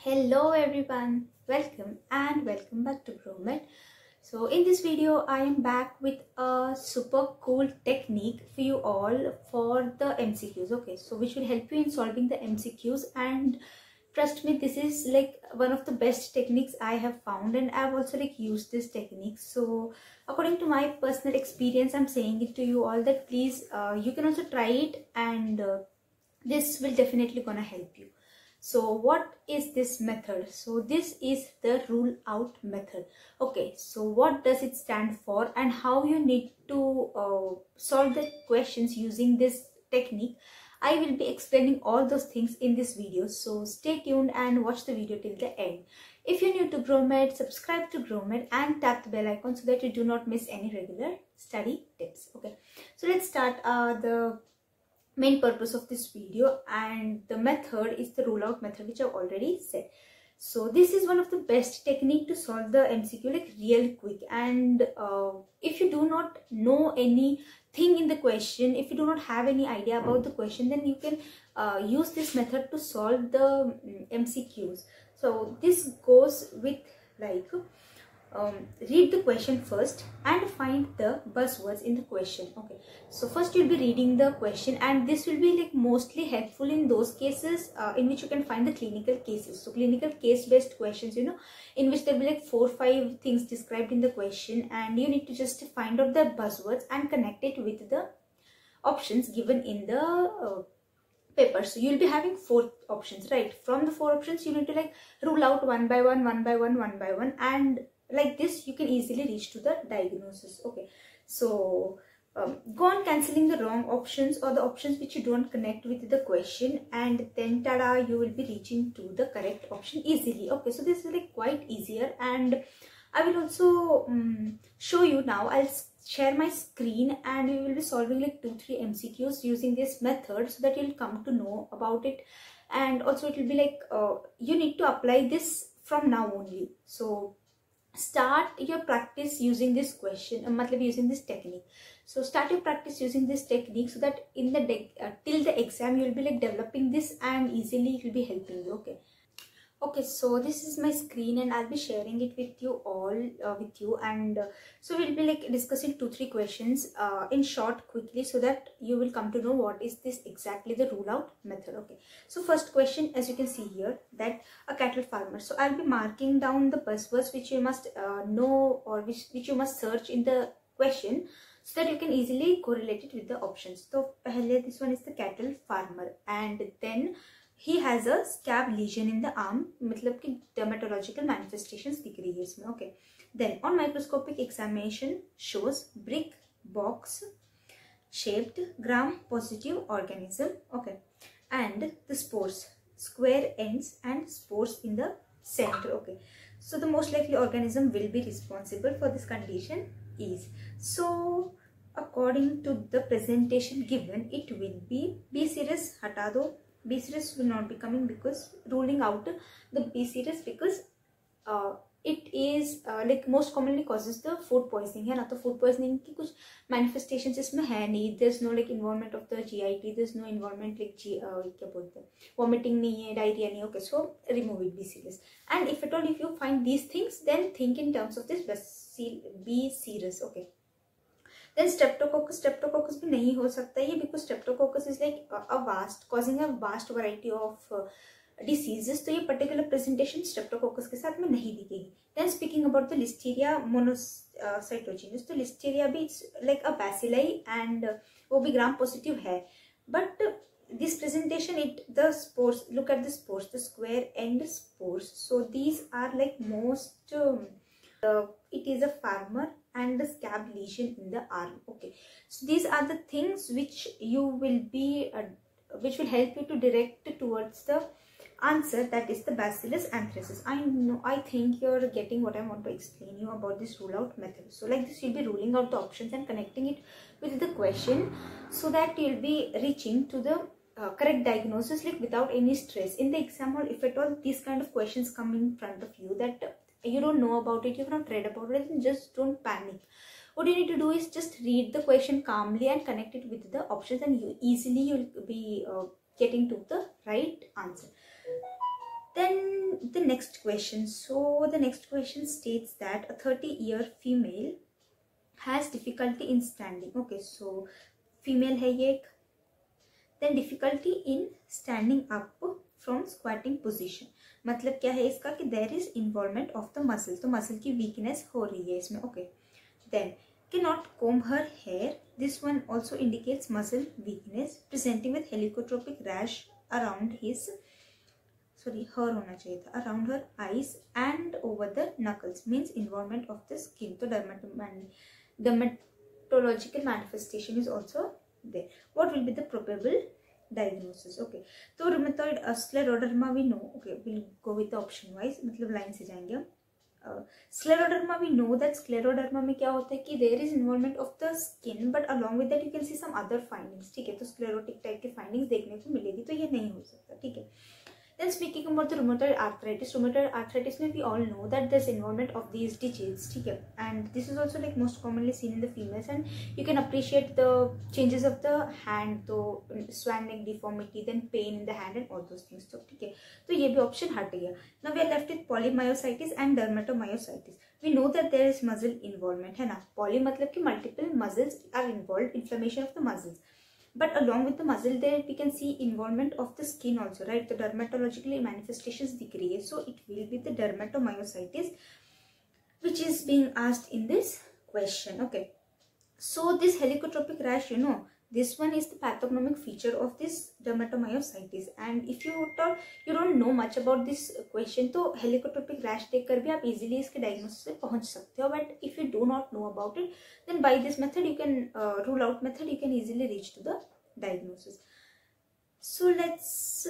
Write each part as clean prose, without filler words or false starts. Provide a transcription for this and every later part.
Hello everyone, welcome back to GrowMed. So in this video I am back with a super cool technique for you all for the MCQs. Okay, so which will help you in solving the MCQs, and trust me, this is like one of the best techniques I have found, and I've also used this technique. So according to my personal experience, I'm saying it to you all that please you can also try it, and this will definitely gonna help you. So what is this method? So this is the rule out method. Okay, so what does it stand for and how you need to solve the questions using this technique? I will be explaining all those things in this video, so stay tuned and watch the video till the end. If you're new to GrowMed, subscribe to GrowMed and tap the bell icon so that you do not miss any regular study tips. Okay, so let's start the main purpose of this video, and the method is the rule out method, which I've already said. So this is one of the best technique to solve the MCQ like real quick, and if you do not know anything in the question, if you do not have any idea about the question, then you can use this method to solve the MCQs. So this goes with read the question first and find the buzzwords in the question. Okay, so first you'll be reading the question, and this will be mostly helpful in those cases in which you can find the clinical cases. So clinical case based questions, in which there'll be 4 or 5 things described in the question, and you need to just find out the buzzwords and connect it with the options given in the paper. So you'll be having 4 options, right? From the 4 options you need to rule out one by one, and like this you can easily reach to the diagnosis. Okay, so go on cancelling the wrong options or the options which you don't connect with the question, and then tada, you will be reaching to the correct option easily. Okay, so this is quite easier, and I will also show you now. I'll share my screen and we will be solving 2-3 MCQs using this method, so that you'll come to know about it, and also it will be you need to apply this from now only. So start your practice using this question, using this technique. So start your practice using this technique, so that in the till the exam you'll be developing this, and easily it will be helping you. Okay, so this is my screen and I'll be sharing it with you all and so we'll be discussing 2-3 questions in short quickly, so that you will come to know what is this exactly the rule out method. Okay, so first question, as you can see here, that a cattle farmer. So I'll be marking down the buzzwords which you must know, or which you must search in the question, so that you can easily correlate it with the options. So this one is the cattle farmer, and then he has a scab lesion in the arm, मतलब कि dermatological manifestations दिख रही है इसमें. Okay, then on microscopic examination shows brick box shaped gram positive organism. Okay, and the spores, square ends and spores in the center. Okay, so the most likely organism will be responsible for this condition is, so according to the presentation given, it will be B series. हटा दो, B series will not be coming, because ruling out the B series, because it is most commonly causes the food poisoning है ना. तो food poisoning की कुछ manifestations इसमें है नहीं. There's no involvement of the GIT, there's no involvement क्या बोलते हैं, vomiting नहीं है, diarrhea नहीं. Okay, so remove it, B series. And if at all if you find these things, then think in terms of this B series. Okay, then streptococcus भी नहीं हो सकता ये, because streptococcus is causing a vast variety of diseases. तो ये particular presentation streptococcus के साथ में नहीं दिखेगी. Then speaking about the listeria monocytogenes, तो listeria भी it's a bacilli, and वो भी gram positive है. But this presentation, the spores, look at the spores, the square end spores. So these are most it is a farmer and the scab lesion in the arm. Okay, so these are the things which you will be which will help you to direct towards the answer, that is the Bacillus anthracis. I think you're getting what I want to explain you about this rule out method. So this, you'll be ruling out the options and connecting it with the question, so that you'll be reaching to the correct diagnosis without any stress. In the exam hall, if at all these kind of questions come in front of you that you don't know about it, you've not read about it, then just don't panic. What you need to do is just read the question calmly and connect it with the options, and you'll be getting to the right answer. Then then the next question. So the next question states that a 30-year female has difficulty in standing. Okay, so female है ये एक. Then difficulty in standing up from squatting position. मतलब क्या है इसका कि there is involvement of the muscle. तो muscle की weakness हो रही है इसमें. Okay. Then cannot comb her hair. This one also indicates muscle weakness, presenting with helicotropic rash around his, sorry, her होना चाहिए था, around her eyes and over the knuckles, means involvement of the skin. तो dermatological manifestation is also there. What will be the probable diagnosis? Okay, तो rheumatoid scleroderma we know. Okay, we'll go with the option wise, मतलब line से जाएंगे हम. Scleroderma, we know that scleroderma में क्या होता है कि there is involvement of the skin, but along with that you can see some other findings. ठीक है, तो sclerotic type के findings देखने को मिलेगी, तो ये नहीं हो सकता. ठीक है. Then speaking about the rheumatoid arthritis में we all know that there's involvement of these digits. ठीक है, and this is also like most commonly seen in the females, and you can appreciate the changes of the hand, तो swan neck deformity, then pain in the hand and all those things. तो ठीक है, तो ये भी option हट गया. Now we are left with polymyositis and dermatomyositis. We know that there is muscle involvement, है ना. Poly मतलब कि multiple muscles are involved, inflammation of the muscles. But along with the muscle there we can see involvement of the skin also, right? The dermatologically manifestations दिख रही है, so it will be the dermatomyositis which is being asked in this question. Okay, so this helicotropic rash, you know, this one is the pathognomic feature of this dermatomyositis. And if you don't know much about this question, तो helicotropic rash देखकर भी आप easily इसके diagnosis पे पहुंच सकते हो. But if you do not know about it, then by this method you can rule out method, you can easily reach to the diagnosis. So let's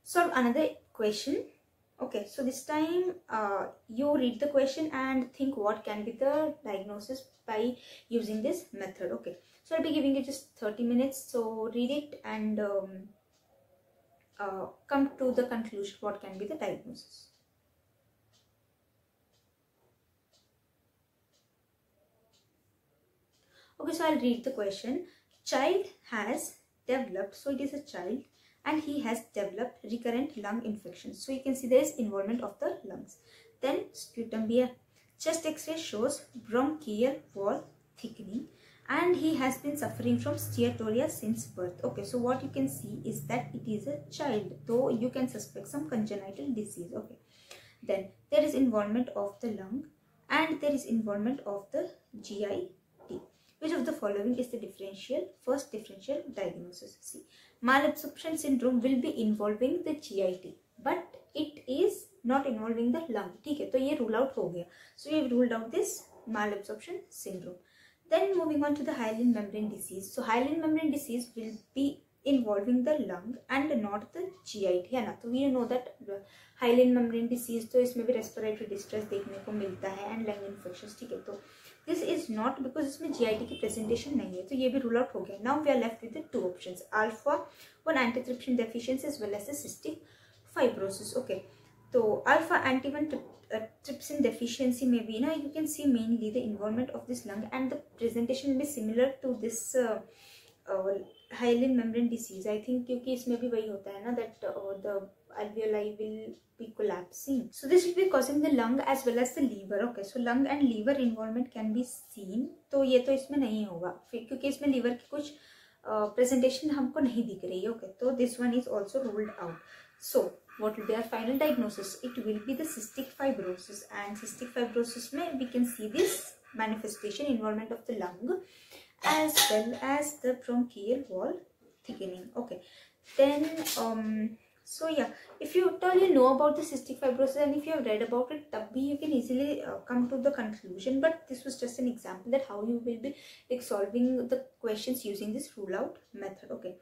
solve another question. Okay, so this time you read the question and think what can be the diagnosis by using this method. Okay, so I'll be giving you just 30 minutes, so read it and come to the conclusion what can be the diagnosis. Okay, so I'll read the question. Child has developed, so it is a child, and he has developed recurrent lung infection. So you can see there is involvement of the lungs. Then sputum beer. Chest X-ray shows bronchial wall thickening, and he has been suffering from steatoria since birth. Okay, so what you can see is that it is a child, though you can suspect some congenital disease. Okay, then there is involvement of the lung and there is involvement of the GIT. Which of the following is the first differential diagnosis? See, malabsorption syndrome will be involving the GIT, but it is not involving the lung. ठीक है, तो ये rule out हो गया. So we have ruled out this malabsorption syndrome. Then moving on to the hyaline membrane disease. So hyaline membrane disease will be involving the lung and not the GIT, है ना. तो we know that hyaline membrane disease, तो इसमें भी respiratory distress देखने को मिलता है and lung infections. ठीक है, तो this is not, because इसमें GIT की presentation नहीं है, तो ये भी rule out हो गया. Now we are left with the two options: alpha 1 antitrypsin deficiency as well as the cystic fibrosis. Okay, so alpha antitrypsin deficiency में भी ना you can see mainly the involvement of this lung, and the presentation will be similar to this hyaline membrane disease, I think, क्योंकि इसमें भी वही होता है ना, that the alveoli will be collapsing. So this will be causing the lung as well as the liver. Okay, so lung and liver involvement can be seen. तो ये तो इसमें नहीं होगा फिर, क्योंकि इसमें liver की कुछ presentation हमको नहीं दिख रही है. Okay, so this one is also ruled out. So what will be our final diagnosis? It will be the cystic fibrosis, and cystic fibrosis में we can see this manifestation, involvement of the lung as well as the bronchial wall thickening. Okay, then so yeah, if you know about the cystic fibrosis and if you have read about it, you can easily come to the conclusion. But this was just an example that how you will be like solving the questions using this rule out method. Okay,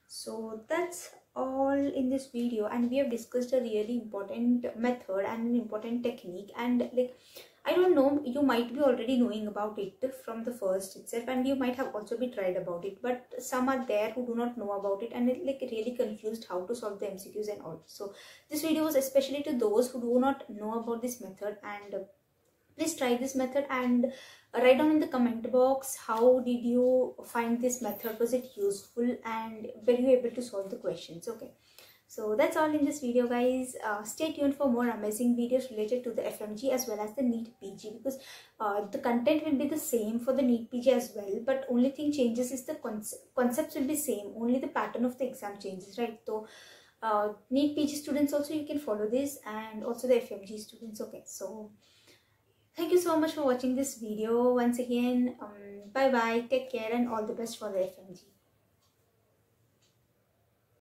so that's all in this video, and we have discussed a really important method and an important technique. And like, I don't know, you might be already knowing about it from the first itself, and you might have also been tried about it, but some are there who do not know about it and it like really confused how to solve the MCQs and all. So this video was especially to those who do not know about this method, and please try this method and write down in the comment box how did you find this method, was it useful, and were you able to solve the questions. Okay, So that's all in this video, guys. Stay tuned for more amazing videos related to the FMG as well as the NEET PG, because the content will be the same for the NEET PG as well, but only thing changes is the concepts will be same, only the pattern of the exam changes, right? So NEET PG students also, you can follow this, and also the FMG students. Okay, so thank you so much for watching this video once again. Bye bye, take care, and all the best for the FMG.